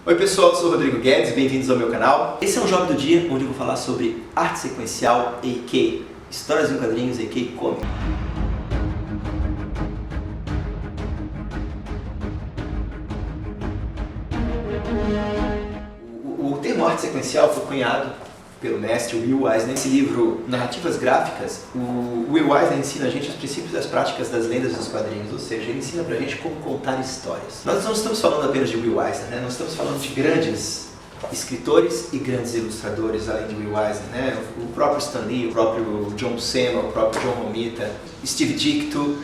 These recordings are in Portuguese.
Oi pessoal, eu sou o Rodrigo Guedes, bem-vindos ao meu canal. Esse é um Job do Dia, onde eu vou falar sobre arte sequencial, a.k.a. histórias em quadrinhos, a.k.a. comic. O termo arte sequencial foi cunhado pelo mestre Will Eisner. Nesse livro, Narrativas Gráficas, o Will Eisner ensina a gente os princípios e as práticas das lendas dos quadrinhos, ou seja, ele ensina pra gente como contar histórias. Nós não estamos falando apenas de Will Eisner, né? Nós estamos falando de grandes escritores e grandes ilustradores, além de Will Eisner, né? O próprio Stan Lee, o próprio John Buscema, o próprio John Romita, Steve Ditko,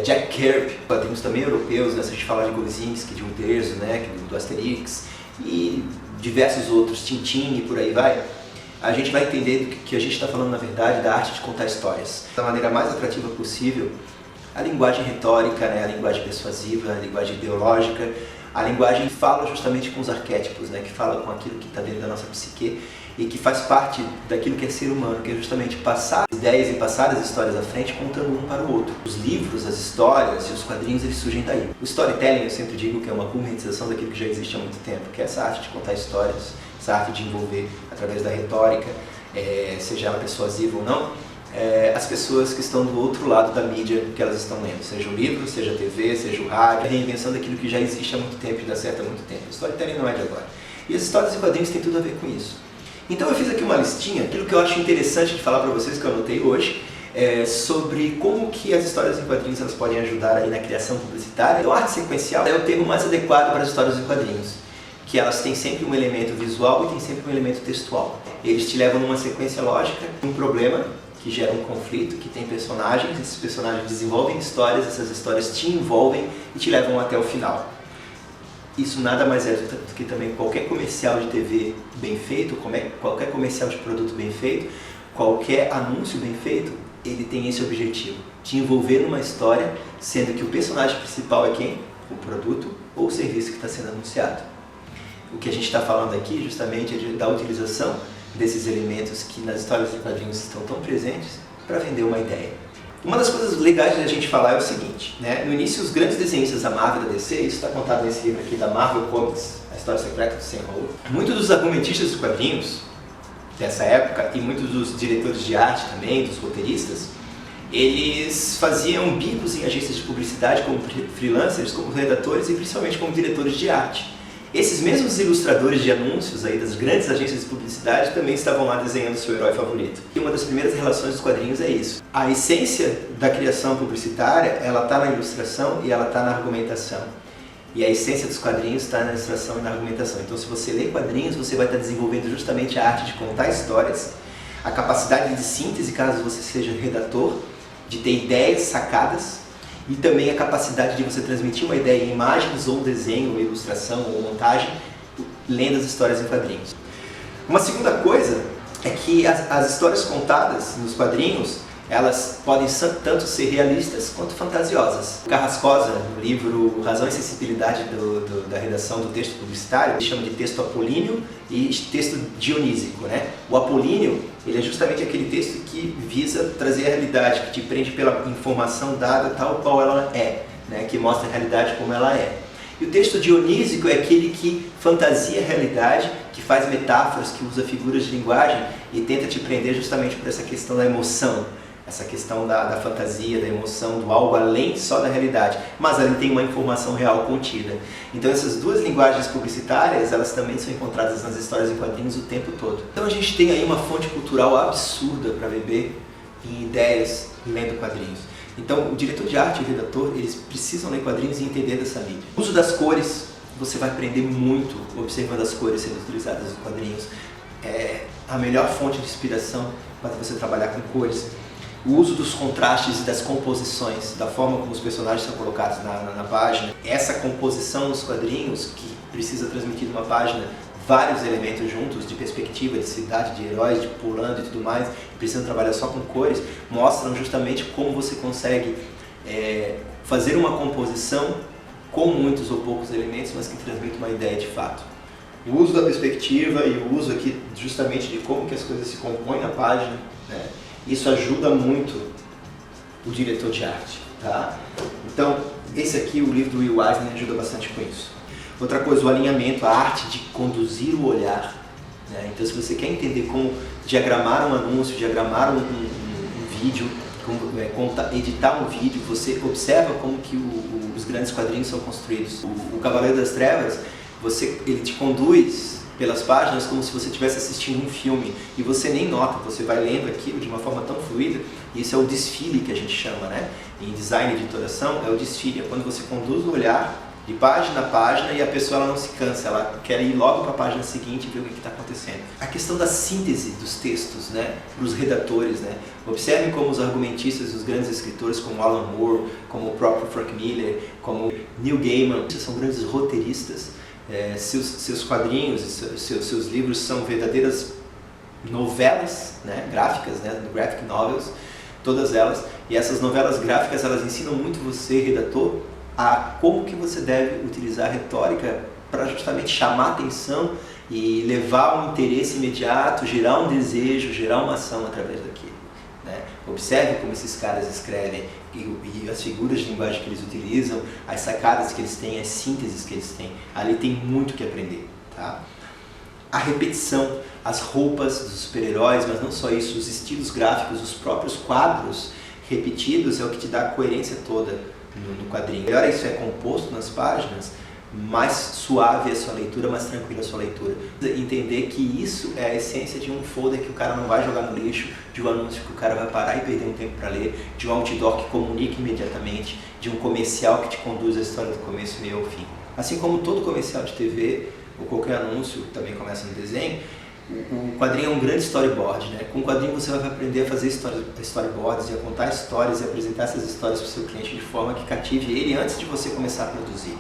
Jack Kirby, quadrinhos também europeus, né? Se a gente falar de Gozinski, de Uderzo, né? Do Asterix, e diversos outros, Tintin e por aí vai, a gente vai entender que a gente está falando, na verdade, da arte de contar histórias da maneira mais atrativa possível. A linguagem retórica, né? A linguagem persuasiva, a linguagem ideológica, a linguagem que fala justamente com os arquétipos, né? Que fala com aquilo que está dentro da nossa psique e que faz parte daquilo que é ser humano, que é justamente passar as ideias e passar as histórias à frente, contando um para o outro. Os livros, as histórias e os quadrinhos, eles surgem daí. O storytelling, eu sempre digo que é uma concretização daquilo que já existe há muito tempo, que é essa arte de contar histórias, essa arte de envolver, através da retórica, seja ela persuasiva ou não, as pessoas que estão do outro lado da mídia que elas estão lendo, seja o livro, seja a TV, seja o rádio, a reinvenção daquilo que já existe há muito tempo e dá certo há muito tempo. O storytelling não é de agora. E as histórias e quadrinhos têm tudo a ver com isso. Então eu fiz aqui uma listinha, aquilo que eu acho interessante de falar para vocês, que eu anotei hoje, sobre como que as histórias em quadrinhos elas podem ajudar aí na criação publicitária. Então, arte sequencial é o termo mais adequado para as histórias em quadrinhos, que elas têm sempre um elemento visual e têm sempre um elemento textual. Eles te levam numa sequência lógica, um problema que gera um conflito, que tem personagens, esses personagens desenvolvem histórias, essas histórias te envolvem e te levam até o final. Isso nada mais é do que também qualquer comercial de TV bem feito, qualquer comercial de produto bem feito, qualquer anúncio bem feito, ele tem esse objetivo, te envolver numa história, sendo que o personagem principal é quem? O produto ou o serviço que está sendo anunciado. O que a gente está falando aqui justamente é da utilização desses elementos que nas histórias de quadrinhos estão tão presentes para vender uma ideia. Uma das coisas legais de a gente falar é o seguinte, né? No início, os grandes desenhistas da Marvel e da DC, isso está contado nesse livro aqui da Marvel Comics, A História Secreta do Sam Raimi. Muitos dos argumentistas dos quadrinhos dessa época e muitos dos diretores de arte também, dos roteiristas, eles faziam bicos em agências de publicidade como freelancers, como redatores e principalmente como diretores de arte. Esses mesmos ilustradores de anúncios aí das grandes agências de publicidade também estavam lá desenhando seu herói favorito. E uma das primeiras relações dos quadrinhos é isso. A essência da criação publicitária, ela está na ilustração e ela está na argumentação. E a essência dos quadrinhos está na ilustração e na argumentação. Então, se você lê quadrinhos, você vai estar desenvolvendo justamente a arte de contar histórias, a capacidade de síntese, caso você seja redator, de ter ideias sacadas, e também a capacidade de você transmitir uma ideia em imagens, ou desenho, ou ilustração, ou montagem, lendo as histórias em quadrinhos. Uma segunda coisa é que as histórias contadas nos quadrinhos, elas podem tanto ser realistas quanto fantasiosas. O Carrascosa, no livro Razão e Sensibilidade da redação do texto publicitário, ele chama de texto apolíneo e texto dionísico, né? O apolíneo, ele é justamente aquele texto que visa trazer a realidade, que te prende pela informação dada tal qual ela é, né? Que mostra a realidade como ela é. E o texto dionísico é aquele que fantasia a realidade, que faz metáforas, que usa figuras de linguagem e tenta te prender justamente por essa questão da emoção. Essa questão da fantasia, da emoção, do algo além só da realidade, mas ali tem uma informação real contida. Então essas duas linguagens publicitárias, elas também são encontradas nas histórias em quadrinhos o tempo todo. Então a gente tem aí uma fonte cultural absurda para beber em ideias lendo quadrinhos. Então o diretor de arte e o redator, eles precisam ler quadrinhos e entender dessa mídia. O uso das cores, você vai aprender muito observando as cores sendo utilizadas nos quadrinhos. É a melhor fonte de inspiração para você trabalhar com cores. O uso dos contrastes e das composições, da forma como os personagens são colocados na página. Essa composição nos quadrinhos, que precisa transmitir numa página vários elementos juntos, de perspectiva, de cidade, de heróis, de pulando e tudo mais, precisam trabalhar só com cores, mostram justamente como você consegue fazer uma composição com muitos ou poucos elementos, mas que transmite uma ideia de fato. O uso da perspectiva e o uso aqui justamente de como que as coisas se compõem na página, né? Isso ajuda muito o diretor de arte, tá? Então, esse aqui, o livro do Will Eisner, ajuda bastante com isso. Outra coisa, o alinhamento, a arte de conduzir o olhar. Né? Então, se você quer entender como diagramar um anúncio, diagramar um vídeo, como editar um vídeo, você observa como que os grandes quadrinhos são construídos. O Cavaleiro das Trevas, ele te conduz pelas páginas como se você estivesse assistindo um filme e você nem nota, você vai lendo aquilo de uma forma tão fluida. Isso é o desfile que a gente chama, né? Em design de editoração, é o desfile, é quando você conduz o olhar de página a página e a pessoa ela não se cansa, ela quer ir logo para a página seguinte e ver o que está acontecendo. A questão da síntese dos textos, né, para os redatores, né, observem como os argumentistas, os grandes escritores como Alan Moore, como o próprio Frank Miller, como Neil Gaiman, são grandes roteiristas. Seus quadrinhos, seus livros são verdadeiras novelas, né, gráficas, né, graphic novels, todas elas, e essas novelas gráficas elas ensinam muito você, redator, a como que você deve utilizar a retórica para justamente chamar a atenção e levar um interesse imediato, gerar um desejo, gerar uma ação através daquilo. Né? Observe como esses caras escrevem e as figuras de linguagem que eles utilizam, as sacadas que eles têm, as sínteses que eles têm. Ali tem muito que aprender. Tá? A repetição, as roupas dos super-heróis, mas não só isso, os estilos gráficos, os próprios quadros repetidos é o que te dá a coerência toda no quadrinho. Melhor isso é composto nas páginas, mais suave é a sua leitura, mais tranquila a sua leitura. Entender que isso é a essência de um folder que o cara não vai jogar no lixo, de um anúncio que o cara vai parar e perder um tempo para ler, de um outdoor que comunica imediatamente, de um comercial que te conduz a história do começo, meio ao fim. Assim como todo comercial de TV ou qualquer anúncio que também começa no desenho, o quadrinho é um grande storyboard, né? Com o quadrinho você vai aprender a fazer storyboards e a contar histórias e apresentar essas histórias para o seu cliente de forma que cative ele antes de você começar a produzir.